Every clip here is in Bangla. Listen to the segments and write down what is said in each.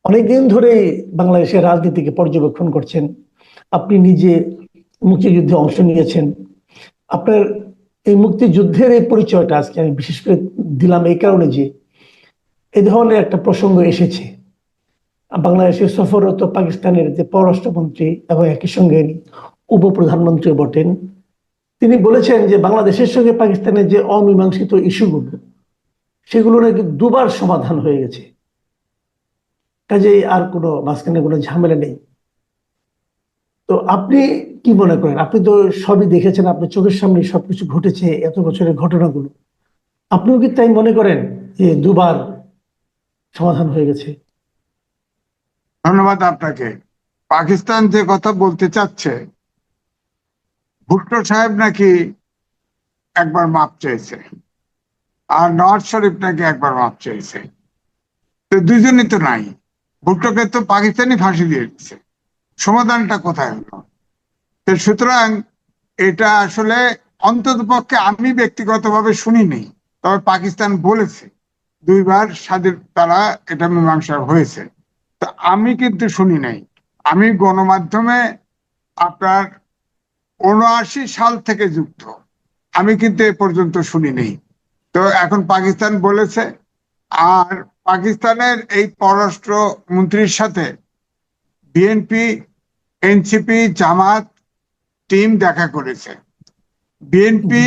অনেকদিন ধরেই বাংলাদেশের রাজনীতিকে পর্যবেক্ষণ করছেন। আপনি নিজে মুক্তিযুদ্ধে অংশ নিয়েছেন। আপনার এই মুক্তিযুদ্ধের এই পরিচয়টা আজকে আমি বিশেষ করে দিলাম এই কারণে যে এই ধরনের একটা প্রসঙ্গ এসেছে। বাংলাদেশের সফররত পাকিস্তানের যে পররাষ্ট্রমন্ত্রী এবং একই সঙ্গে উপপ্রধানমন্ত্রী বটেন, তিনি বলেছেন যে বাংলাদেশের সঙ্গে পাকিস্তানের যে অমীমাংসিত ইস্যুগুলো, সেগুলো নাকি দুবার সমাধান হয়ে গেছে। কাজেই আর কোনো মাঝখানে কোনো ঝামেলা নেই। তো আপনি কি মনে করেন? আপনি তো সবই দেখেছেন, আপনার চোখের সামনে সবকিছু ঘটেছে, এত বছরের ঘটনাগুলো। আপনিও কি তাই মনে করেন যে দুবার সমাধান হয়ে গেছে? ধন্যবাদ আপনাকে। পাকিস্তান যে কথা বলতে চাচ্ছে, ভুট্টো সাহেব নাকি একবার মাপ চেয়েছে, আর নওয়াজ শরীফ নাকি একবার মাপ চেয়েছে। তো দুজনই তো নাই। ভুট্টোকে তো পাকিস্তানি ফাঁসি দিয়ে দিচ্ছে। সমাধানটা কোথায় হলো? তো সুতরাং এটা আসলে অন্তত পক্ষে আমি ব্যক্তিগতভাবে শুনিনি, তবে পাকিস্তান বলেছে দুইবার স্বাধীন তারা এটা মীমাংসা হয়েছে। তা আমি কিন্তু শুনি নাই। আমি গণমাধ্যমে আপনার ৭৯ সাল থেকে যুক্ত, আমি কিন্তু এ পর্যন্ত শুনি নেই। তো এখন পাকিস্তান বলেছে, আর পাকিস্তানের এই পররাষ্ট্র মন্ত্রীর সাথে বিএনপি, এনসিপি, জামাত টিম দেখা করেছে। বিএনপি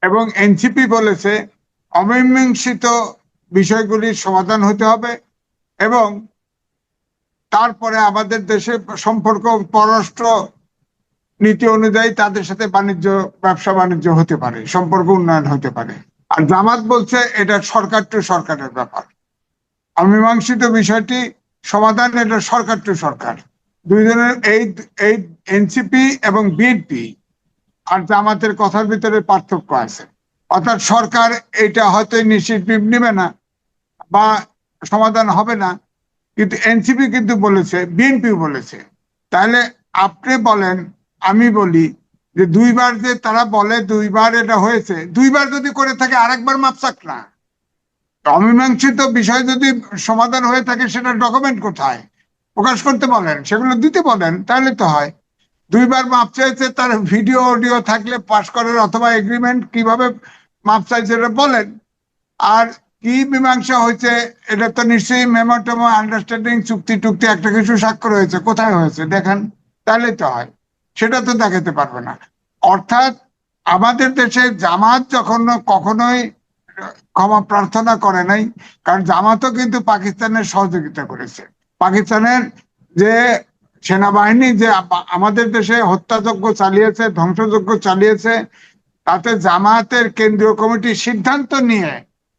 এবং এনসিপি বলেছে অমীমাংসিত বিষয়গুলির সমাধান হতে হবে, এবং তারপরে আমাদের দেশে সম্পর্ক পররাষ্ট্র নীতি অনুযায়ী তাদের সাথে ব্যবসা বাণিজ্য হতে পারে, সম্পর্ক উন্নয়ন হতে পারে। আর জামাত বলছে এটা সরকার টু সরকারের ব্যাপার, অমীমাংসিত বিষয়টি সমাধান এটা সরকার টু সরকার। দুইজনের এই এই এনসিপি এবং বিএনপি আর জামাতের কথার ভিতরে পার্থক্য আছে। অর্থাৎ সরকার এটা হয়তো ইনিশিয়েটিভ নেবে না বা সমাধান হবে না, কিন্তু এনসিপি কিন্তু বলেছে, বিএনপি বলেছে। তাহলে আপনি বলেন, আমি বলি যে দুইবার যে তারা বলে দুইবার এটা হয়েছে, দুইবার যদি করে থাকে আরেকবার মাপ চাক না। অমীমাংসিত বিষয় যদি সমাধান হয়ে থাকে সেটা ডকুমেন্ট কোথায় প্রকাশ করতে বলেন, সেগুলো দিতে বলেন, তাহলে তো হয়। দুইবার মাপ চাইছে, তার ভিডিও অডিও থাকলে পাশ করার, অথবা এগ্রিমেন্ট কিভাবে মাপ চাইছে এটা বলেন। আর কি মীমাংসা হয়েছে এটা তো নিশ্চয়ই মেমোটেমো, আন্ডারস্ট্যান্ডিং, চুক্তি টুক্তি একটা কিছু স্বাক্ষর হয়েছে, কোথায় হয়েছে দেখান, তাহলে তো হয়। সেটা তো দেখাতে পারবে না। অর্থাৎ আমাদের দেশে জামাত যখন কখনোই ক্ষমা প্রার্থনা করে নাই, কারণ জামাতও কিন্তু পাকিস্তানের সহযোগিতা করেছে। পাকিস্তানের যে সেনাবাহিনী যে আমাদের দেশে হত্যাযজ্ঞ চালিয়েছে, ধ্বংসযজ্ঞ চালিয়েছে, তাতে জামাতের কেন্দ্রীয় কমিটি সিদ্ধান্ত নিয়ে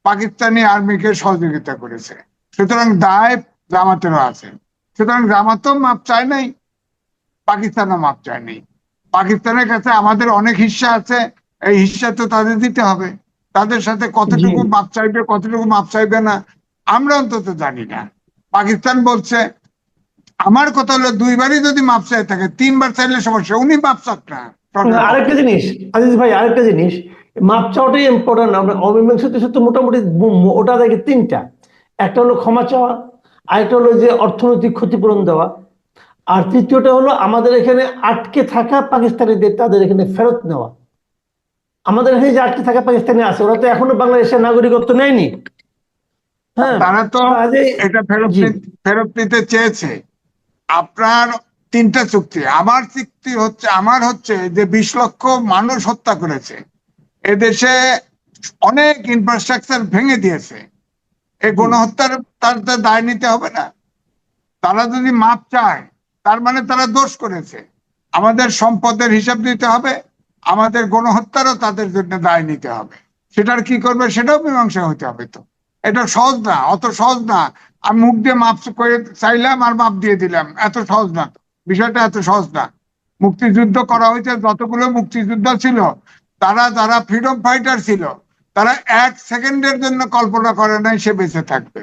পাকিস্তানি আর্মিকে সহযোগিতা করেছে। সুতরাং দায় জামাতেরও আছে। সুতরাং জামাতও মাপ চায় নাই, পাকিস্তানও মাপ চায় নাই। পাকিস্তানের কাছে আমাদের অনেক হিস্সা আছে, এই হিস্সা তো তাদের দিতে হবে। তাদের সাথে জি। কতটুকু মাপ চাইবে, কতটুকু মাপ চাইবে না আমরা অন্তত জানি না। পাকিস্তান বলছে, আমার কথা হলো দুইবারই যদি মাপ চাই থাকে, তিনবার চাইলে সমস্যা, উনি মাপ চাক না সরকারের পক্ষ আরেকটা থেকে। জিনিস, আজিজ ভাই, আরেকটা জিনিস, মাপ চাওয়াটাই ইম্পর্টেন্ট। আমরা অমীমাংসিত ইস্যু তো মোটামুটি ওটা দেখে তিনটা। একটা হলো ক্ষমা চাওয়া, আরেকটা হলো যে অর্থনৈতিক ক্ষতিপূরণ দেওয়া, আর তৃতীয়টা হলো আমাদের এখানে আটকে থাকা পাকিস্তানিদের তাদের এখানে ফেরত নেওয়া। আমাদের এখানে যে আটকে থাকা পাকিস্তানি আছে, ওরা তো এখনো বাংলাদেশের নাগরিকত্ব নেয়নি। হ্যাঁ। তারা তো কাজে এটা জি। ফেরত নিতে চেয়েছে। আপনার তিনটা চুক্তি, আমার চুক্তি হচ্ছে, আমার হচ্ছে যে 20 লক্ষ মানুষ হত্যা করেছে, এদেশে অনেক ইনফ্রাস্ট্রাকচার ভেঙে দিয়েছে, এই জি। গণহত্যার তার তো দায় নিতে হবে না? তারা যদি মাপ চায় তার মানে তারা দোষ করেছে। আমাদের সম্পদের হিসাব দিতে হবে, আমাদের গণহত্যারও তাদের জন্য দায় নিতে হবে। সেটার কি করবে সেটাও মীমাংসা হতে হবে। তো এটা সহজ না, অত সহজ না। আমি মুখ দিয়ে মাপ করে চাইলাম আর মাপ দিয়ে দিলাম, এত সহজ না। বিষয়টা এত সহজ না। মুক্তিযুদ্ধ করা হয়েছে, যতগুলো মুক্তিযোদ্ধা ছিল, তারা যারা ফ্রিডম ফাইটার ছিল, তারা 1 সেকেন্ডের জন্য কল্পনা করে নাই সে বেঁচে থাকবে।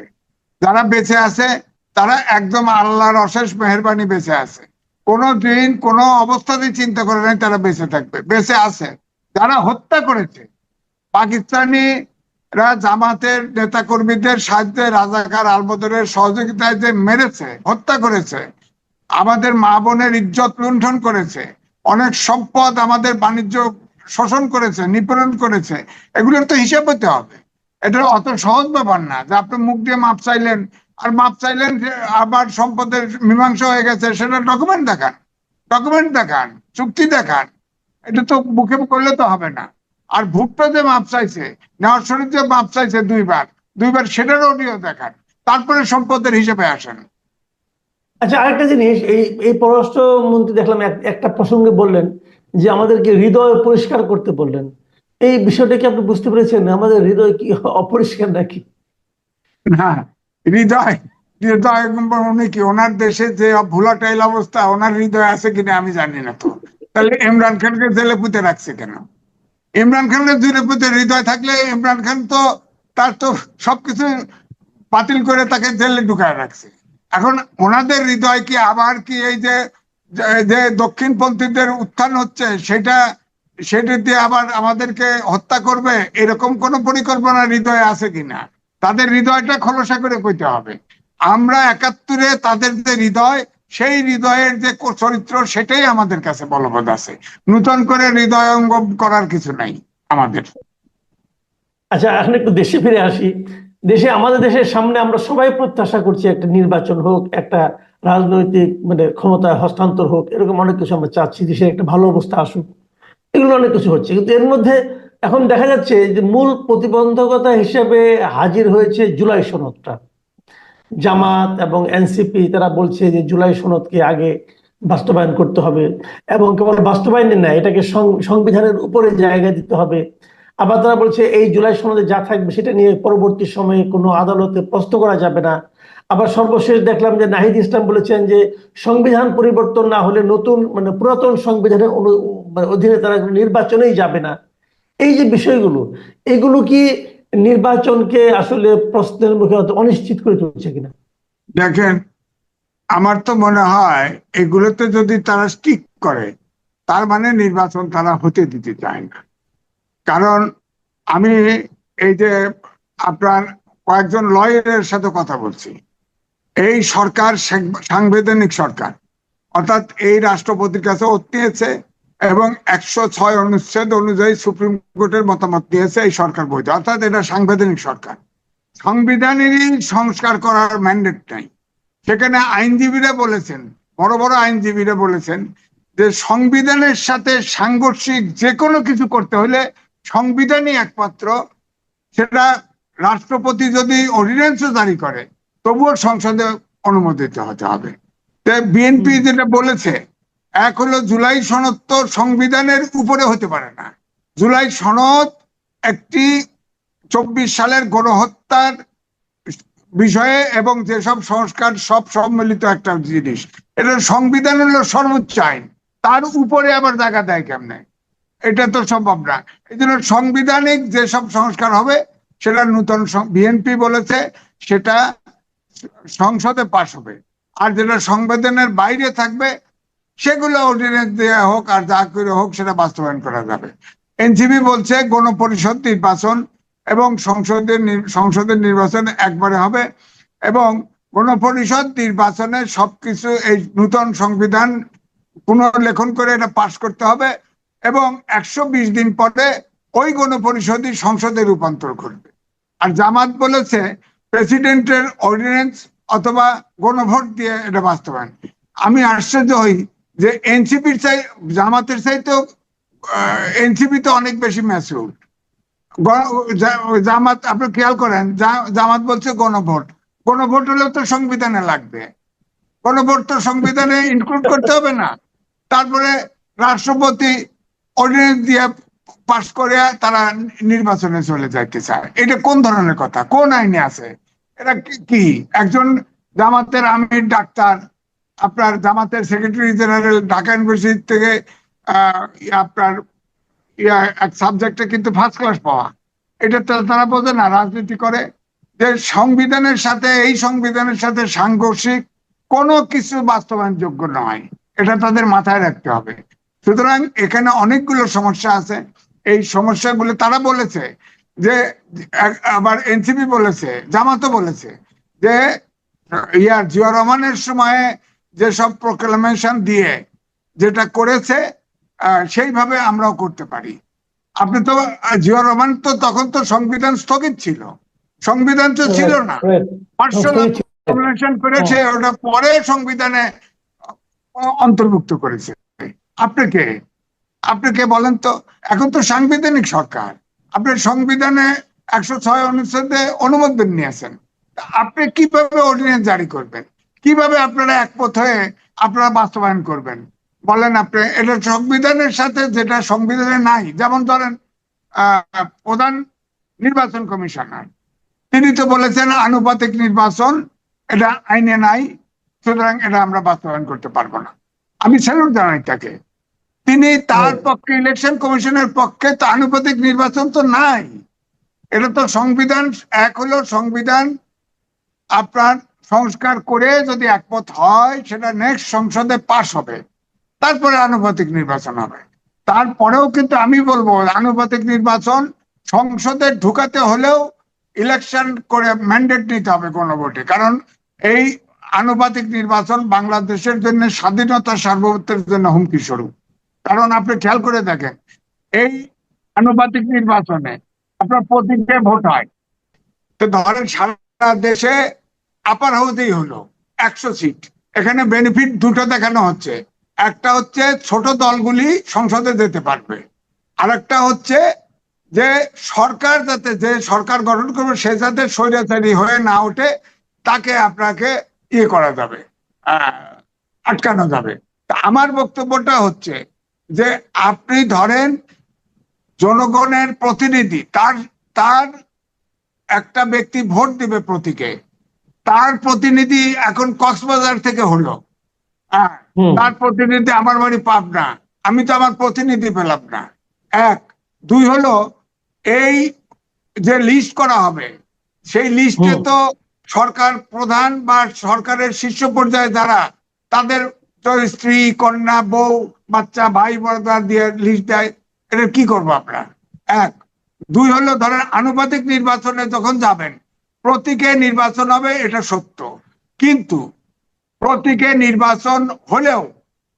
যারা বেঁচে আছে তারা একদম আল্লাহর অশেষ মেহেরবানি বেঁচে আছে। কোনো দিন কোনো অবস্থাতেই চিন্তা করে নাই তারা বেঁচে থাকবে, বেঁচে আছে। যারা হত্যা করেছে, পাকিস্তানি এরা জামাতের নেতা কর্মীদের সাহায্যে রাজাকার আলবদরের সহযোগিতায় যে মেরেছে, হত্যা করেছে, আমাদের মা বোনের ইজ্জত লুণ্ঠন করেছে, অনেক সম্পদ আমাদের বাণিজ্য শোষণ করেছে, নিপীড়ন করেছে, এগুলোর তো হিসাব হতে হবে। এটা অত সহজ ব্যাপার না যে আপনি মুখ দিয়ে মাপ চাইলেন আর মাপ চাইলেন যে আবার সম্পদের মীমাংসা হয়ে গেছে, সেটা ডকুমেন্ট দেখান, ডকুমেন্ট দেখান, চুক্তি দেখান। এটা তো মুখে করলে তো হবে না। আর ভুট্টো যে মাপ চাইছে, নেওয়াজ শরীফ যে মাপ চাইছে দুইবার দুইবার, সেটার অডিও দেখান, তারপরে সম্পদের হিসেবে আসেন। আচ্ছা, আরেকটা জিনিস, এই এই পররাষ্ট্রমন্ত্রী দেখলাম একটা প্রসঙ্গে বললেন যে আমাদেরকে হৃদয় পরিষ্কার করতে বললেন। এই বিষয়টা কি আপনি বুঝতে পেরেছেন? আমাদের হৃদয় কি অপরিষ্কার নাকি? না, হৃদয়, হৃদয় উনি কি ওনার দেশে যে ভোলাটাইল অবস্থা, ওনার হৃদয় আছে কিনা আমি জানি না। তো তাহলে ইমরান খানকে জেলে পুঁতে রাখছে কেন? ইমরান খানের জেলে পুঁতে হৃদয় থাকলে ইমরান খান তো তার তো সবকিছু বাতিল করে তাকে জেলে ঢুকায় রাখছে। এখন ওনাদের হৃদয় কি আবার কি এই যে যে দক্ষিণপন্থীদের উত্থান হচ্ছে সেটা দিয়ে আবার আমাদেরকে হত্যা করবে, এরকম কোন পরিকল্পনা হৃদয়ে আছে কিনা? তাদের হৃদয়টা খোলসা করে কইতে হবে। আমরা 71-এ তাদের যে হৃদয়, সেই হৃদয়ের যে চরিত্র, সেটাই আমাদের কাছে বলবৎ আছে। নূতন করে হৃদয়ঙ্গম করার কিছু নাই আমাদের। আচ্ছা, এখন একটু দেশে ফিরে আসি। আমাদের দেশের সামনে আমরা সবাই প্রত্যাশা করছি একটা নির্বাচন হোক, একটা রাজনৈতিক মানে ক্ষমতা হস্তান্তর হোক, এরকম অনেক কিছু আমরা চাচ্ছি, দেশের একটা ভালো অবস্থা আসুক, এগুলো অনেক কিছু হচ্ছে। কিন্তু এর মধ্যে এখন দেখা যাচ্ছে যে মূল প্রতিবন্ধকতা হিসেবে হাজির হয়েছে জুলাই সনদটা। জামাত এবং এনসিপি তারা বলছে যে জুলাই সনদকে আগে বাস্তবায়ন করতে হবে, এবং কেবল বাস্তবায়নে না, এটাকে সংবিধানের উপরে জায়গা দিতে হবে। আবার তারা বলছে এই জুলাই সনদে যা থাকবে সেটা নিয়ে পরবর্তী সময়ে কোনো আদালতে প্রশ্ন করা যাবে না। আবার সর্বশেষ দেখলাম যে নাহিদ ইসলাম বলেছেন যে সংবিধান পরিবর্তন না হলে নতুন মানে পুরাতন সংবিধানের অধীনে তারা নির্বাচনেই যাবে না। এই যে বিষয়গুলো, এগুলো কি নির্বাচনকে আসলে প্রশ্নের মুখে অনিশ্চিত করে তুলছে কিনা? দেখেন, আমার তো মনে হয় এগুলোতে যদি তারা স্টিক করে, তার মানে নির্বাচন তারা হতে দিতে চায় না। কারণ আমি এই যে আপনার কয়েকজন লয়ারের সাথে কথা বলছি, এই সরকার সাংবিধানিক সরকার, অর্থাৎ এই রাষ্ট্রপতির কাছে ওত নিয়েছে এবং 106 অনুচ্ছেদ অনুযায়ী সুপ্রিম কোর্টের মতামত দিয়েছে এই সরকার বৈধ, অর্থাৎ এটা সাংবিধানিক সরকার। সংবিধানেরই সংস্কার করার ম্যান্ডেট নাই। সেখানে আইনজীবীরা বলেছেন, বড় বড় আইনজীবীরা বলেছেন যে সংবিধানের সাথে সাংঘর্ষিক যে কোনো কিছু করতে হলে সংবিধানই একমাত্র, সেটা রাষ্ট্রপতি যদি অর্ডিন্যান্সও জারি করে তবুও সংসদে অনুমোদিত হতে হবে। বিএনপি যেটা বলেছে, এক হলো জুলাই সনদ তো সংবিধানের উপরে হতে পারে না। জুলাই সনদ একটি 24 সালের গণহত্যার বিষয়ে এবং যেসব সংস্কার সব সম্মিলিত একটা জিনিস, এটা সংবিধান হলো সর্বোচ্চ আইন, তার উপরে আবার জায়গা দেয় কেমনে? এটা তো সম্ভব না। এই জন্য সাংবিধানিক যেসব সংস্কার হবে সেটা নূতন, বিএনপি বলেছে সেটা সংসদে পাশ হবে, আর যেটা সংবিধানের বাইরে থাকবে সেগুলো অর্ডিন্যান্স দেওয়া হোক আর যা করে হোক সেটা বাস্তবায়ন করা যাবে। এনসিপি বলছে গণপরিষদ নির্বাচন এবং সংসদের নির্বাচন একবারে হবে, এবং গণপরিষদ নির্বাচনে সবকিছু এই নূতন সংবিধান পুনর্লেখন করে এটা পাশ করতে হবে, এবং 120 দিন পরে ওই গণপরিষদই সংসদে রূপান্তর করবে। আর জামাত বলেছে প্রেসিডেন্টের অর্ডিন্যান্স অথবা গণভোট দিয়ে এটা বাস্তবায়ন। আমি আশ্চর্য হই যে এনসিপির চাই, জামাতের চাইতেও এনসিপি তো অনেক বেশি ম্যাচিউর। জামাত আপনি খেয়াল করেন, জামাত বলছে গণভোট, গণভোট হলেও তো সংবিধানে লাগবে, গণভোট তো সংবিধানে ইনক্লুড করতে হবে না? তারপরে রাষ্ট্রপতি অর্ডিন্যান্স দিয়ে পাশ করে তারা নির্বাচনে চলে যাইতে চায়। এটা কোন ধরনের কথা? কোন আইনে আছে? এটা কি? একজন জামাতের আমির ডাক্তার, আপনার জামাতের সেক্রেটারি জেনারেল ঢাকা ইউনিভার্সিটি থেকে আপনার এক সাবজেক্টে কিন্তু ফার্স্ট ক্লাস পাওয়া, এটা তো তারা বোঝে না, রাজনীতি করে। যে সংবিধানের সাথে, এই সংবিধানের সাথে সাংঘর্ষিক কোনো কিছু বাস্তবায়নযোগ্য নয়, এটা তাদের মাথায় রাখতে হবে। সুতরাং এখানে অনেকগুলো সমস্যা আছে। এই সমস্যাগুলো তারা বলেছে যে আবার এনসিপি বলেছে, জামাতও বলেছে যে জিয়া রহমানের সময়ে যেসব প্রোক্লামেশন দিয়ে যেটা করেছে সেইভাবে আমরাও করতে পারি। আপনি তো জিয়া রহমান তো তখন তো সংবিধান স্থগিত ছিল, সংবিধান তো ছিল না, পার্সোনাল ফর্মুলেশন করেছে, ওটা পরে সংবিধানে অন্তর্ভুক্ত করেছে। আপনাকে আপনাকে বলেন তো, এখন তো সাংবিধানিক সরকার, আপনার সংবিধানে 106 অনুচ্ছেদে অনুমোদন নিয়েছেন, আপনি কিভাবে অর্ডিন্যান্স জারি করবেন? কিভাবে আপনারা একমত হয়ে আপনারা বাস্তবায়ন করবেন বলেন? আপনি এটা সংবিধানের সাথে যেটা সংবিধানে নাই, যেমন ধরেন প্রধান নির্বাচন কমিশনার তিনি তো বলেছেন আনুপাতিক নির্বাচন এটা আইনে নাই, সুতরাং এটা আমরা বাস্তবায়ন করতে পারবো না। আমি স্যালুট জানাই তাকে, তিনি তার পক্ষে, ইলেকশন কমিশনের পক্ষে তো আনুপাতিক নির্বাচন তো নাই। এটা তো সংবিধান, এক হলো সংবিধান আপনার সংস্কার করে যদি একমত হয় সেটা নেক্সট সংসদে পাশ হবে, তারপরে আনুপাতিক নির্বাচন হবে। তারপরেও কিন্তু আমি বলবো আনুপাতিক নির্বাচন সংসদে ঢুকাতে হলেও ইলেকশন করে ম্যান্ডেট নিতে হবে গণভোটে, কারণ এই আনুপাতিক নির্বাচন বাংলাদেশের জন্য স্বাধীনতা সার্বভৌমত্বের জন্য হুমকি স্বরূপ। কারণ আপনি খেয়াল করে দেখেন, এই আনুপাতিক নির্বাচনে আপনার প্রতীকে ভোট হয়, তো ধরেন সারা দেশে আপার হাউসেই হলো 100 সিট, এখানে বেনিফিট দুটো দেখানো হচ্ছে, একটা হচ্ছে ছোট দলগুলি সংসদে যেতে পারবে, আর একটা হচ্ছে যে সরকার যাতে, যে সরকার গঠন করবে সে যাতে স্বৈরাচারী হয়ে না ওঠে, তাকে আপনাকে ইয়ে করা যাবে, আটকানো যাবে। তা আমার বক্তব্যটা হচ্ছে যে আপনি ধরেন জনগণের প্রতিনিধি, তার তার একটা ব্যক্তি ভোট দিবে প্রতীকে, তার প্রতিনিধি এখন কক্সবাজার থেকে হলো, হ্যাঁ, তার প্রতিনিধি আমার বাড়ি পাবনা, আমি তো আমার প্রতিনিধি পেলাম না। এক, দুই হলো এই যে লিস্ট করা হবে সেই লিস্টে তো সরকার প্রধান বা সরকারের শীর্ষ পর্যায়ে যারা, তাদের স্ত্রী, কন্যা, বউ, বাচ্চা, ভাই বোনেরা দিয়ে লিস্ট দেয়, এটা কি করবো আমরা? এক, দুই হলো ধরেন আনুপাতিক নির্বাচনে যখন যাবেন প্রতীকে নির্বাচন হবে, এটা সত্য, কিন্তু প্রতীকে নির্বাচন হলেও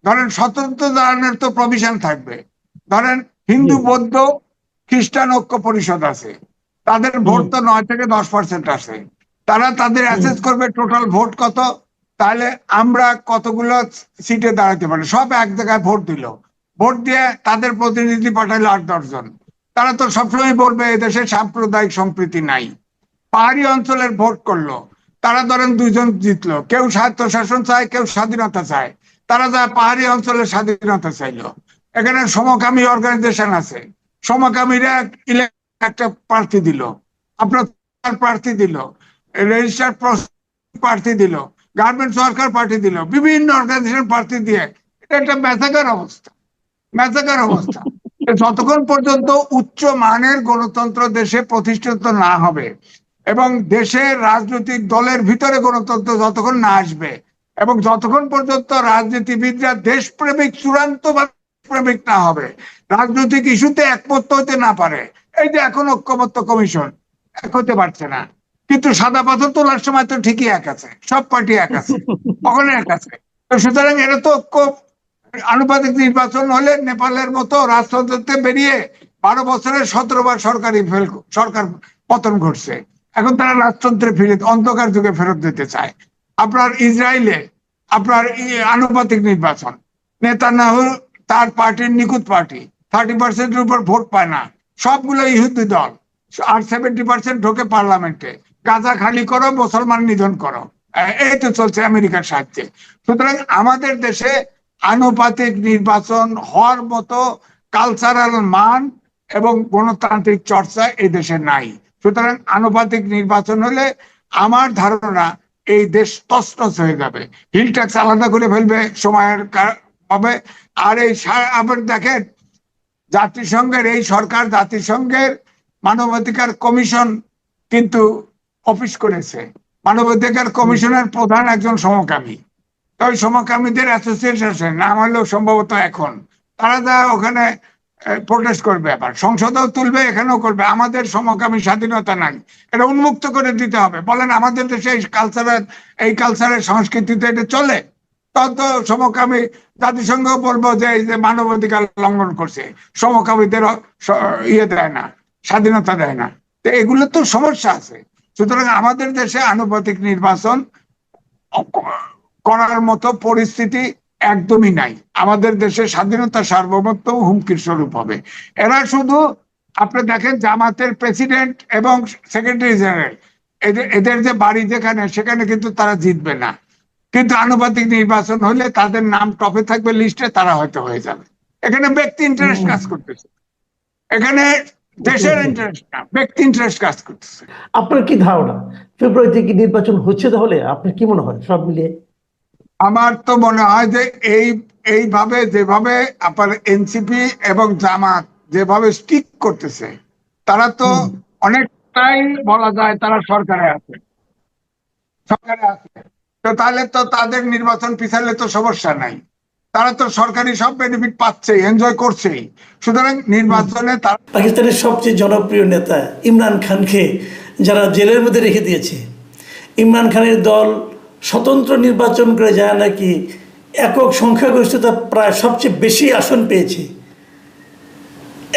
ধরেন স্বতন্ত্র দাঁড়ানোর তো প্রভিশন থাকবে। ধরেন হিন্দু, বৌদ্ধ, খ্রিস্টান ঐক্য পরিষদ আছে, তাদের ভোট তো 9 থেকে 10% আছে, তারা তাদের অ্যাসেস করবে টোটাল ভোট কত, তাহলে আমরা কতগুলো সিটে দাঁড়াতে পারি। সব এক জায়গায় ভোট দিল, ভোট দিয়ে তাদের প্রতিনিধি পাঠাইলো 8-10 জন, তারা তো সবসময় বলবে এদেশে সাম্প্রদায়িক সম্প্রীতি নাই। পাহাড়ি অঞ্চলের ভোট করলো, তারা ধরেন 2 জন জিতলো, কেউ স্বায়ত্তশাসন চায়, কেউ স্বাধীনতা চায়, তারা যা পাহাড়ি অঞ্চলের স্বাধীনতা চাইলো। এখানে সমকামী অর্গানাইজেশন আছে, সমকামীরা একটা প্রার্থী দিল, আপনার প্রার্থী দিল, রেজিস্টার্ড প্রার্থী দিল, গার্মেন্টস ওয়ার্কার পার্টি দিল, বিভিন্ন অর্গানাইজেশন প্রার্থী দিয়ে, এটা একটা ম্যাসাকার অবস্থা, ম্যাসাকার অবস্থা। যতক্ষণ পর্যন্ত উচ্চ মানের গণতন্ত্র দেশে প্রতিষ্ঠিত না হবে এবং দেশের রাজনৈতিক দলের ভিতরে গণতন্ত্র যতক্ষণ না আসবে এবং যতক্ষণ পর্যন্ত রাজনীতিবিদরা দেশপ্রেমিক, চূড়ান্ত প্রেমিক না হবে, রাজনৈতিক ইস্যুতে একমত হতে না পারে, এই যে এখন ঐক্যমত্য কমিশন এক হতে পারছে না, কিন্তু সাদা পাথর তোলার সময় তো ঠিকই এক আছে, সব পার্টি এক আছে, ওখানে এক আছে। তো সুতরাং এটা তো ঐক্য, আনুপাতিক নির্বাচন হলে নেপালের মতো রাজতন্ত্রতে বেরিয়ে 12 বছরে 17 বার সরকার পতন ঘটছে, এখন তারা রাজতন্ত্রে ফিরে, অন্ধকার যুগে ফেরত দিতে চায়। আপনার ইসরায়েলে আপনার আনুপাতিক নির্বাচন, নেতানিয়াহু তার পার্টির নিখুঁত পার্টি 30%-এর উপর ভোট পায় না, সবগুলো ইহুদি দল, আর 70% ঢোকে পার্লামেন্টে, গাজা খালি করো, মুসলমান নিধন করো, এই তো চলছে আমেরিকার সাহায্যে। সুতরাং আমাদের দেশে আনুপাতিক নির্বাচন হওয়ার মতো কালচারাল মান এবং গণতান্ত্রিক চর্চা এই দেশে নাই। সুতরাং আনুপাতিক নির্বাচন হলে আমার ধারণা এই দেশ তছনছ হয়ে যাবে, হিল ট্যাক্স আলাদা করে ফেলবে সময়ের হবে। আর এই আবার দেখেন জাতিসংঘের এই সরকার জাতিসংঘের মানবাধিকার কমিশন কিন্তু অফিস করেছে, মানবাধিকার কমিশনের প্রধান একজন সমকামী, ওই সমকামীদের অ্যাসোসিয়েশন নাম হলো সম্ভবত এখন, তারা যা ওখানে প্রোটেস্ট করবে, আবার সংসদেও তুলবে, এখানেও করবে। আমাদের সমকামী স্বাধীনতা নাই, এটা উন্মুক্ত করে দিতে হবে। বলেন আমাদের দেশে এই কালচারের সংস্কৃতিতে এটা চলে? তখন তো সমকামী জাতিসংঘ বলবো যে এই যে মানবাধিকার লঙ্ঘন করছে, সমকামীদের ইয়ে দেয় না, স্বাধীনতা দেয় না। তো এগুলো তো সমস্যা আছে। সুতরাং আমাদের দেশে আনুপাতিক নির্বাচন করার মতো পরিস্থিতি একদমই নাই। আমাদের দেশে স্বাধীনতা সার্বভৌমত্ব হুমকির স্বরূপ হবে। এরা শুধু, আপনি দেখেন জামাতের প্রেসিডেন্ট এবং সেক্রেটারি জেনারেল, এদের যে বাড়ি যেখানে, সেখানে কিন্তু তারা জিতবে না, কিন্তু আনুপাতিক নির্বাচন হলে তাদের নাম টপে থাকবে লিস্টে, তারা হয়তো হয়ে যাবে। এখানে ব্যক্তি ইন্টারেস্ট কাজ করতেছে, এখানে দেশের ইন্টারেস্ট না, ব্যক্তি ইন্টারেস্ট কাজ করতেছে। আপনার কি ধারণা ফেব্রুয়ারিতে কি নির্বাচন হচ্ছে? তাহলে আপনার কি মনে হয় সব মিলিয়ে? আমার তো মনে হয় যে এইভাবে যেভাবে আপনার এনসিপি এবং জামাত যেভাবে স্টিক করতেছে, তারা তো অনেকটাই বলা যায় তারা সরকারে আছে। তো তাহলে তো তাদের নির্বাচন পিছালে তো সমস্যা নাই, তারা তো সরকারি সব বেনিফিট পাচ্ছে, এনজয় করছেই। সুতরাং নির্বাচনে তারা, পাকিস্তানের সবচেয়ে জনপ্রিয় নেতা ইমরান খানকে যারা জেলের মধ্যে রেখে দিয়েছে, ইমরান খানের দল স্বতন্ত্র নির্বাচন করে যায় নাকি একক সংখ্যাগরিষ্ঠতা প্রায় সবচেয়ে বেশি আসন পেয়েছে।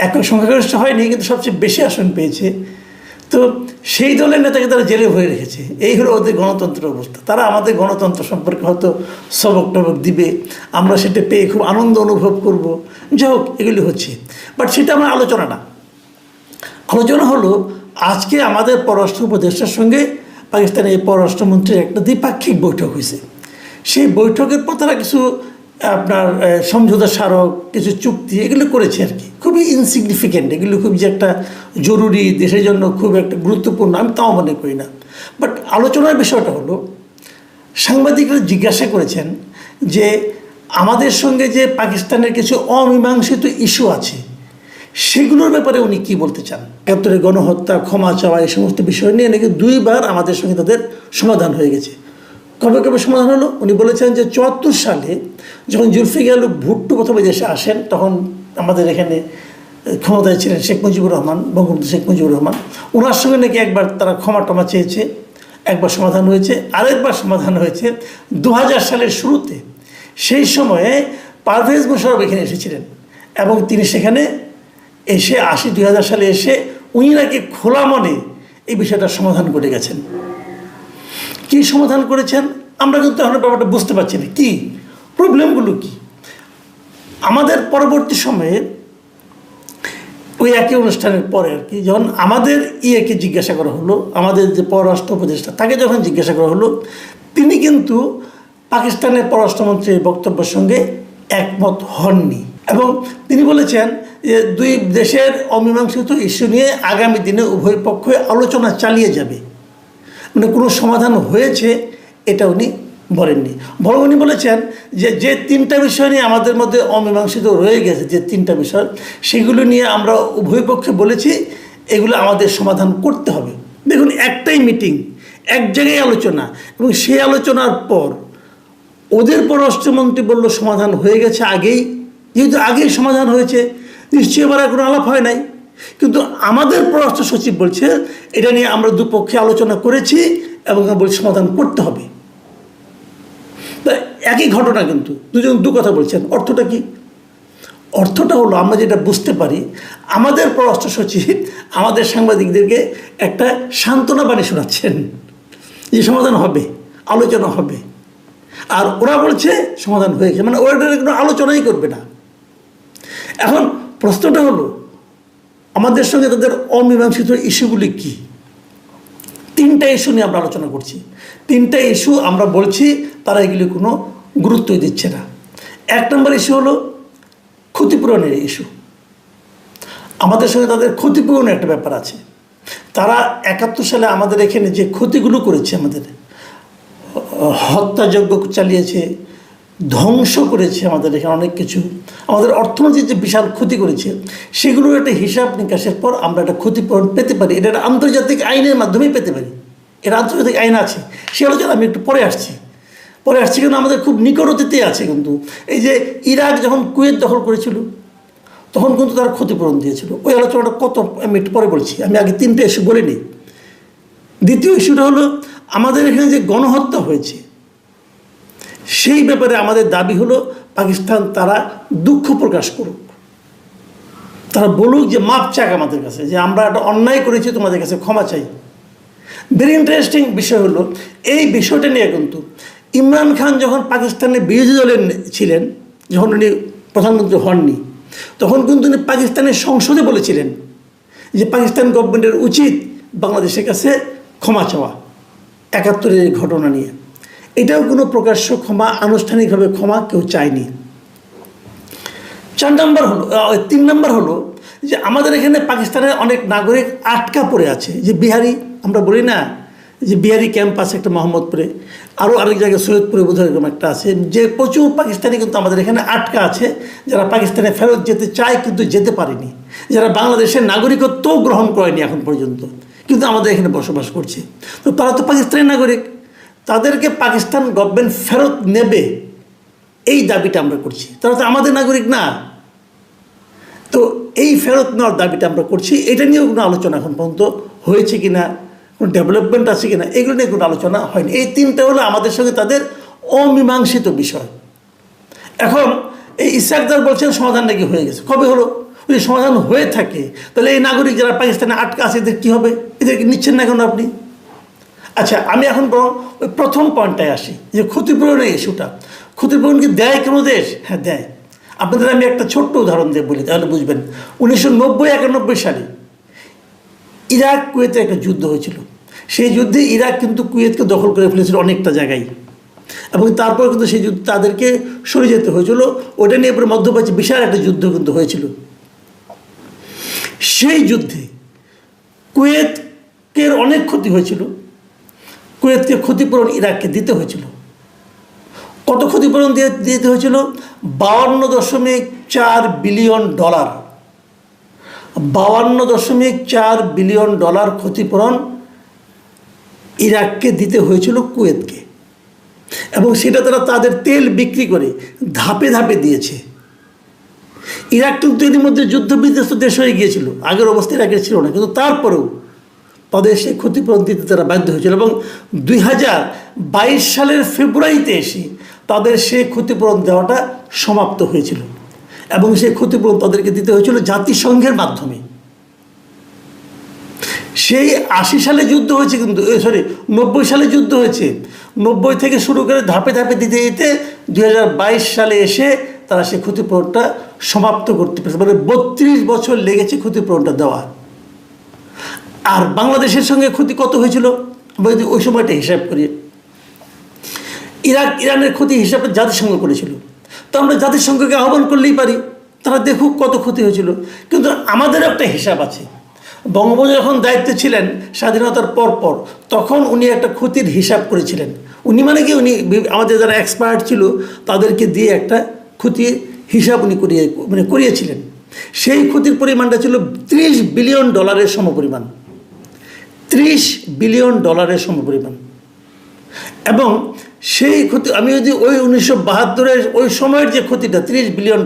একক সংখ্যাগরিষ্ঠ হয়নি, কিন্তু সবচেয়ে বেশি আসন পেয়েছে। তো সেই দলের নেতাকে তারা জেলে ভরে রেখেছে। এই হলো ওদের গণতন্ত্রের অবস্থা। তারা আমাদের গণতন্ত্র সম্পর্কে হয়তো সবক টবক দিবে, আমরা সেটা পেয়ে খুব আনন্দ অনুভব করব। যাই হোক, এগুলি হচ্ছে, বাট সেটা আমার আলোচনা না। আলোচনা হলো আজকে আমাদের পররাষ্ট্র উপদেষ্টার সঙ্গে পাকিস্তানের পররাষ্ট্রমন্ত্রীর একটা দ্বিপাক্ষিক বৈঠক হয়েছে। সেই বৈঠকের পর তারা কিছু আপনার সমঝোতা স্মারক, কিছু চুক্তি এগুলো করেছে আর কি, খুবই ইনসিগনিফিকেন্ট। এগুলো খুব যে একটা জরুরি, দেশের জন্য খুব একটা গুরুত্বপূর্ণ, আমি তাও মনে করি না। বাট আলোচনার বিষয়টা হলো, সাংবাদিকরা জিজ্ঞাসা করেছেন যে আমাদের সঙ্গে যে পাকিস্তানের কিছু অমীমাংসিত ইস্যু আছে, সেগুলোর ব্যাপারে উনি কি বলতে চান। ৭১ গণহত্যা, ক্ষমা চাওয়া, এই সমস্ত বিষয় নিয়ে নাকি 2বার আমাদের সঙ্গে তাদের সমাধান হয়ে গেছে। কবে কবে সমাধান হলো? উনি বলেছেন যে ৭৪ সালে যখন জুলফিকার আলী ভুট্টো প্রথমে দেশে আসেন, তখন আমাদের এখানে ক্ষমতায় ছিলেন শেখ মুজিবুর রহমান, বঙ্গবন্ধু শেখ মুজিবুর রহমান। ওনার সঙ্গে নাকি একবার তারা ক্ষমা টমা চেয়েছে, একবার সমাধান হয়েছে। আরেকবার সমাধান হয়েছে 2000 সালের শুরুতে। সেই সময়ে পারভেজ মোশাররফ এখানে এসেছিলেন এবং তিনি সেখানে এসে 2000 সালে এসে উনি নাকি খোলা মনে এই বিষয়টা সমাধান করে গেছেন। কি সমাধান করেছেন আমরা কিন্তু এখন ব্যাপারটা বুঝতে পারছি না, কি প্রবলেমগুলো কি। আমাদের পরবর্তী সময়ে ওই একই অনুষ্ঠানের পরে আর কি, যখন আমাদের ইয়েকে জিজ্ঞাসা করা হলো, আমাদের যে পররাষ্ট্র উপদেষ্টা তাকে যখন জিজ্ঞাসা করা হলো, তিনি কিন্তু পাকিস্তানের পররাষ্ট্রমন্ত্রীর বক্তব্যের সঙ্গে একমত হননি এবং তিনি বলেছেন যে দুই দেশের অমীমাংসিত ইস্যু নিয়ে আগামী দিনে উভয় পক্ষই আলোচনা চালিয়ে যাবে। মানে কোনো সমাধান হয়েছে এটা উনি বলেননি, বরং উনি বলেছেন যে যে 3টা বিষয় নিয়ে আমাদের মধ্যে অমীমাংসিত রয়ে গেছে, যে 3টা বিষয়, সেগুলো নিয়ে আমরা উভয় পক্ষে বলেছি এগুলো আমাদের সমাধান করতে হবে। দেখুন, একটাই মিটিং, এক জায়গায় আলোচনা, এবং সেই আলোচনার পর ওদের পররাষ্ট্রমন্ত্রী বলল সমাধান হয়ে গেছে আগেই। যেহেতু আগেই সমাধান হয়েছে, নিশ্চয়ই এবার কোনো আলাপ হয় নাই। কিন্তু আমাদের পররাষ্ট্র সচিব বলছে এটা নিয়ে আমরা দুপক্ষে আলোচনা করেছি এবং বলছি সমাধান করতে হবে। একই ঘটনা, কিন্তু দুজন দু কথা বলছেন। অর্থটা কি? অর্থটা হলো, আমরা যেটা বুঝতে পারি, আমাদের পররাষ্ট্র সচিব আমাদের সাংবাদিকদেরকে একটা সান্ত্বনা বাণী শোনাচ্ছেন যে সমাধান হবে, আলোচনা হবে, আর ওরা বলছে সমাধান হয়েছে, মানে ওরা কোনো আলোচনাই করবে না। এখন প্রশ্নটা হলো, আমাদের সঙ্গে তাদের অমীমাংসিত ইস্যুগুলি কি? 3টা ইস্যু নিয়ে আমরা আলোচনা করছি। 3টা ইস্যু আমরা বলছি তারা এগুলি কোনো গুরুত্বই দিচ্ছে না। 1 নম্বর ইস্যু হলো ক্ষতিপূরণের ইস্যু। আমাদের সঙ্গে তাদের ক্ষতিপূরণের একটা ব্যাপার আছে। তারা 71 সালে আমাদের এখানে যে ক্ষতিগুলো করেছে, আমাদের হত্যাযজ্ঞ চালিয়েছে, ধ্বংস করেছে আমাদের এখানে অনেক কিছু, আমাদের অর্থনৈতিক যে বিশাল ক্ষতি করেছে, সেগুলোর একটা হিসাব নিকাশের পর আমরা একটা ক্ষতিপূরণ পেতে পারি। এটা আন্তর্জাতিক আইনের মাধ্যমেই পেতে পারি। এর আন্তর্জাতিক আইন আছে, সে আলোচনা আমি একটু পরে আসছি। কিন্তু আমাদের খুব নিকট অতীতে আছে। কিন্তু এই যে ইরাক যখন কুয়েত দখল করেছিল, তখন কিন্তু তারা ক্ষতিপূরণ দিয়েছিল। ওই আলোচনাটা কত আমি একটু পরে বলছি, আমি আগে 3টে ইস্যু বলিনি। দ্বিতীয় ইস্যুটা হলো আমাদের এখানে যে গণহত্যা হয়েছে সেই ব্যাপারে আমাদের দাবি হলো পাকিস্তান তারা দুঃখ প্রকাশ করুক, তারা বলুক যে মাপ চাক আমাদের কাছে, যে আমরা একটা অন্যায় করেছি, তোমাদের কাছে ক্ষমা চাই। ভেরি ইন্টারেস্টিং বিষয় হলো এই বিষয়টা নিয়ে কিন্তু ইমরান খান যখন পাকিস্তানের বিরোধী দলে ছিলেন, যখন উনি প্রধানমন্ত্রী হননি, তখন কিন্তু উনি পাকিস্তানের সংসদে বলেছিলেন যে পাকিস্তান গভর্নমেন্টের উচিত বাংলাদেশের কাছে ক্ষমা চাওয়া 71-এর ঘটনা নিয়ে। এটাও কোনো প্রকাশ্য ক্ষমা, আনুষ্ঠানিকভাবে ক্ষমা কেউ চায়নি। 3 নম্বর হলো যে আমাদের এখানে পাকিস্তানের অনেক নাগরিক আটকা পড়ে আছে, যে বিহারি, আমরা বলি না যে বিহারি ক্যাম্প আছে একটা মোহাম্মদপুরে, আরও আরেক জায়গায় সৈয়দপুরে বোধহয় এরকম একটা আছে, যে প্রচুর পাকিস্তানি কিন্তু আমাদের এখানে আটকা আছে, যারা পাকিস্তানে ফেরত যেতে চায় কিন্তু যেতে পারেনি, যারা বাংলাদেশের নাগরিকত্বও গ্রহণ করেনি এখন পর্যন্ত, কিন্তু আমাদের এখানে বসবাস করছে। তো তারা তো পাকিস্তানি নাগরিক, তাদেরকে পাকিস্তান গভর্নমেন্ট ফেরত নেবে এই দাবিটা আমরা করছি। তারা তো আমাদের নাগরিক না। তো এই ফেরত নেওয়ার দাবিটা আমরা করছি। এটা নিয়েও কোনো আলোচনা এখন পর্যন্ত হয়েছে কিনা, কোনো ডেভেলপমেন্ট আছে কিনা, এগুলো নিয়ে কোনো আলোচনা হয়নি। এই 3টা হলো আমাদের সঙ্গে তাদের অমীমাংসিত বিষয়। এখন এই ইসরাকদার বলছেন সমাধান নাকি হয়ে গেছে। কবে হলো? যদি সমাধান হয়ে থাকে তাহলে এই নাগরিক যারা পাকিস্তানে আটকা আছে এদের কী হবে? এদেরকে নিচ্ছেন না কেন আপনি? আচ্ছা, আমি এখন বরং ওই প্রথম পয়েন্টটায় আসি, যে ক্ষতিপূরণের ইস্যুটা। ক্ষতিপূরণ কি দেয় কোনো দেশ? হ্যাঁ, দেয়। আপনাদের আমি একটা ছোট্ট উদাহরণ দিয়ে বলি, তাহলে বুঝবেন। 1990-91 সালে ইরাক কুয়েতে একটা যুদ্ধ হয়েছিল। সেই যুদ্ধে ইরাক কিন্তু কুয়েতকে দখল করে ফেলেছিল অনেকটা জায়গায়, এবং তারপর কিন্তু সেই যুদ্ধ তাদেরকে সরে যেতে হয়েছিল। ওটা নিয়ে পরে মধ্যপ্রাচ্যে বিশাল একটা যুদ্ধ কিন্তু হয়েছিল। সেই যুদ্ধে কুয়েতের অনেক ক্ষতি হয়েছিল। কুয়েতকে ক্ষতিপূরণ ইরাককে দিতে হয়েছিল। কত ক্ষতিপূরণ দিতে হয়েছিল? $52.4 বিলিয়ন। $52.4 বিলিয়ন ক্ষতিপূরণ ইরাককে দিতে হয়েছিল কুয়েতকে, এবং সেটা তারা তাদের তেল বিক্রি করে ধাপে ধাপে দিয়েছে। ইরাক কিন্তু এর মধ্যে যুদ্ধ বিধ্বস্ত দেশ হয়ে গিয়েছিল, আগের অবস্থা ইরাকের ছিল না, কিন্তু তারপরেও তাদের সেই ক্ষতিপূরণ দিতে তারা বাধ্য হয়েছিল, এবং 2022 সালের ফেব্রুয়ারিতে এসে তাদের সেই ক্ষতিপূরণ দেওয়াটা সমাপ্ত হয়েছিল, এবং সেই ক্ষতিপূরণ তাদেরকে দিতে হয়েছিল জাতিসংঘের মাধ্যমে। সেই 80 সালে যুদ্ধ হয়েছে, কিন্তু 90 সালে যুদ্ধ হয়েছে। 90 থেকে শুরু করে ধাপে ধাপে দিতে দিতে 2022 সালে এসে তারা সেই ক্ষতিপূরণটা সমাপ্ত করতে পেরেছে। মানে 32 বছর লেগেছে ক্ষতিপূরণটা দেওয়া। আর বাংলাদেশের সঙ্গে ক্ষতি কত হয়েছিল আমরা যদি ওই সময়টা হিসাব করি, ইরানের ক্ষতি হিসাবে জাতিসংঘ করেছিল। তো আমরা জাতিসংঘকে আহ্বান করলেই পারি, তারা দেখুক কত ক্ষতি হয়েছিল। কিন্তু আমাদের একটা হিসাব আছে। বঙ্গবন্ধু যখন দায়িত্বে ছিলেন স্বাধীনতার পর, তখন উনি একটা ক্ষতির হিসাব করেছিলেন। উনি মানে কি, উনি আমাদের যারা এক্সপার্ট ছিল তাদেরকে দিয়ে একটা ক্ষতির হিসাব উনি করিয়েছিলেন। সেই ক্ষতির পরিমাণটা ছিল $30 বিলিয়ন সমপরিমাণ। $30 বিলিয়ন সমপরিমাণ। এবং সেই ক্ষতি আমি যদি ওই 1972-এর ওই সময়ের যে ক্ষতিটা $30 বিলিয়ন,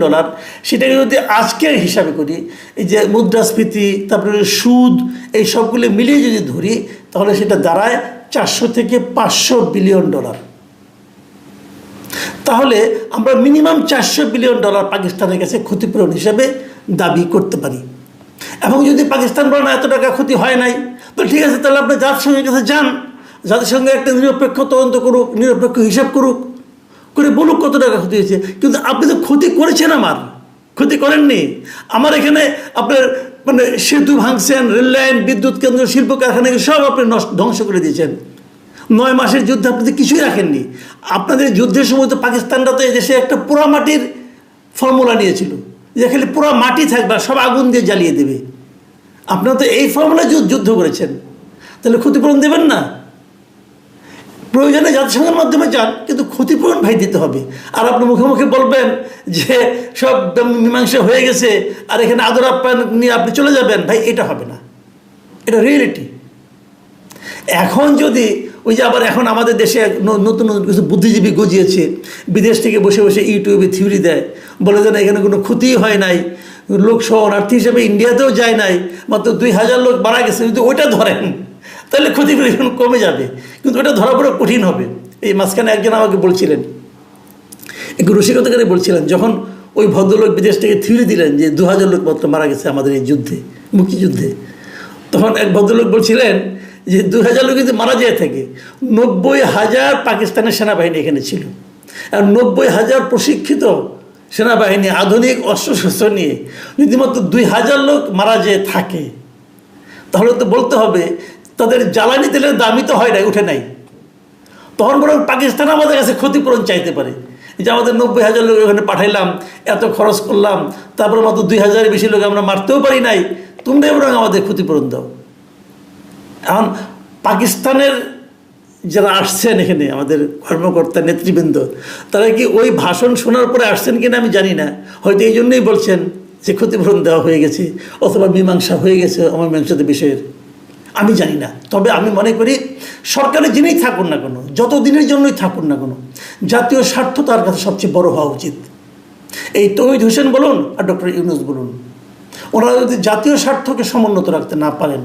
সেটাকে যদি আজকের হিসাবে করি, এই যে মুদ্রাস্ফীতি, তারপরে সুদ, এই সবগুলো মিলিয়ে যদি ধরি, তাহলে সেটা দাঁড়ায় $400 থেকে $500 বিলিয়ন। তাহলে আমরা মিনিমাম $400 বিলিয়ন পাকিস্তানের কাছে ক্ষতিপূরণ হিসাবে দাবি করতে পারি। এবং যদি পাকিস্তান বলে না এত টাকা ক্ষতি হয় নাই, তো ঠিক আছে, তাহলে আপনি জাতিসংঘের কাছে যান, জাতিসংঘে একটা নিরপেক্ষ তদন্ত করুক, নিরপেক্ষ হিসাব করুক, করে বলুক কত টাকা ক্ষতি হয়েছে। কিন্তু আপনি তো ক্ষতি করেছেন, আমার ক্ষতি করেননি। আমার এখানে আপনার মানে সেতু ভাঙছেন, রেল লাইন, বিদ্যুৎ কেন্দ্র, শিল্প কারখানাকে সব আপনি ধ্বংস করে দিয়েছেন। 9 মাসের যুদ্ধে আপনি তো কিছুই রাখেননি। আপনাদের যুদ্ধের সময় তো পাকিস্তানরা তো এই দেশে একটা পোড়া মাটির ফর্মুলা নিয়েছিল, যে খালি পোড়া মাটি থাকবে, সব আগুন দিয়ে জ্বালিয়ে দেবে। আপনারা তো এই ফর্মুলা যুদ্ধ করেছেন, তাহলে ক্ষতিপূরণ দেবেন না? প্রয়োজনে জাতিসংঘের মাধ্যমে যান, কিন্তু ক্ষতিপূরণ ভাই দিতে হবে। আর আপনি মুখে মুখে বলবেন যে সব মীমাংসা হয়ে গেছে আর এখানে আদর আপ্যায়ন নিয়ে আপনি চলে যাবেন, ভাই এটা হবে না, এটা রিয়েলিটি। এখন যদি ওই যে আবার এখন আমাদের দেশে নতুন নতুন কিছু বুদ্ধিজীবী গজিয়েছে, বিদেশ থেকে বসে বসে ইউটিউবে থিওরি দেয়, বলে যে না এখানে কোনো ক্ষতিই হয় নাই, লোক শরণার্থী হিসেবে ইন্ডিয়াতেও যায় নাই, মাত্র 2000 লোক মারা গেছে। যদি ওইটা ধরেন তাহলে ক্ষতিপূরণ কমে যাবে, কিন্তু ওটা ধরা বড় কঠিন হবে। এই মাঝখানে একজন আমাকে বলছিলেন, একটু রসিকতা করে বলছিলেন, যখন ওই ভদ্রলোক বিদেশ থেকে থিওরি দিলেন যে 2000 লোক মাত্র মারা গেছে আমাদের এই যুদ্ধে, মুক্তিযুদ্ধে, তখন এক ভদ্রলোক বলছিলেন যে 2000 লোক যদি মারা যেয়ে থাকে, 90,000 পাকিস্তানের সেনাবাহিনী এখানে ছিল, আর 90,000 প্রশিক্ষিত সেনাবাহিনী আধুনিক অস্ত্রশস্ত্র নিয়ে যদি মাত্র 2000 লোক মারা যেয়ে থাকে, তাহলে তো বলতে হবে তাদের জ্বালানি তেলের দামই তো হয় নাই, উঠে নাই। তখন বরং পাকিস্তান আমাদের কাছে ক্ষতিপূরণ চাইতে পারে, যে আমাদের 90,000 লোক ওখানে পাঠাইলাম, এত খরচ করলাম, তারপর মাত্র 2000-এর বেশি লোক আমরা মারতেও পারি নাই, তোমরাই বরং আমাদের ক্ষতিপূরণ দাও। এখন পাকিস্তানের যারা আসছেন এখানে, আমাদের কর্মকর্তা নেতৃবৃন্দ, তারা কি ওই ভাষণ শোনার পরে আসছেন কিনা আমি জানি না, হয়তো এই জন্যই বলছেন যে ক্ষতিপূরণ দেওয়া হয়ে গেছে অথবা মীমাংসা হয়ে গেছে অমীমাংসিত বিষয়ের, আমি জানি না। তবে আমি মনে করি সরকারের যিনিই থাকুন না কেন, যত দিনের জন্যই থাকুন না কেন, জাতীয় স্বার্থ তার কাছে সবচেয়ে বড় হওয়া উচিত। এই তৌহিদ হোসেন বলুন আর ডক্টর ইউনূস বলুন, ওনারা যদি জাতীয় স্বার্থকে সমুন্নত রাখতে না পারেন,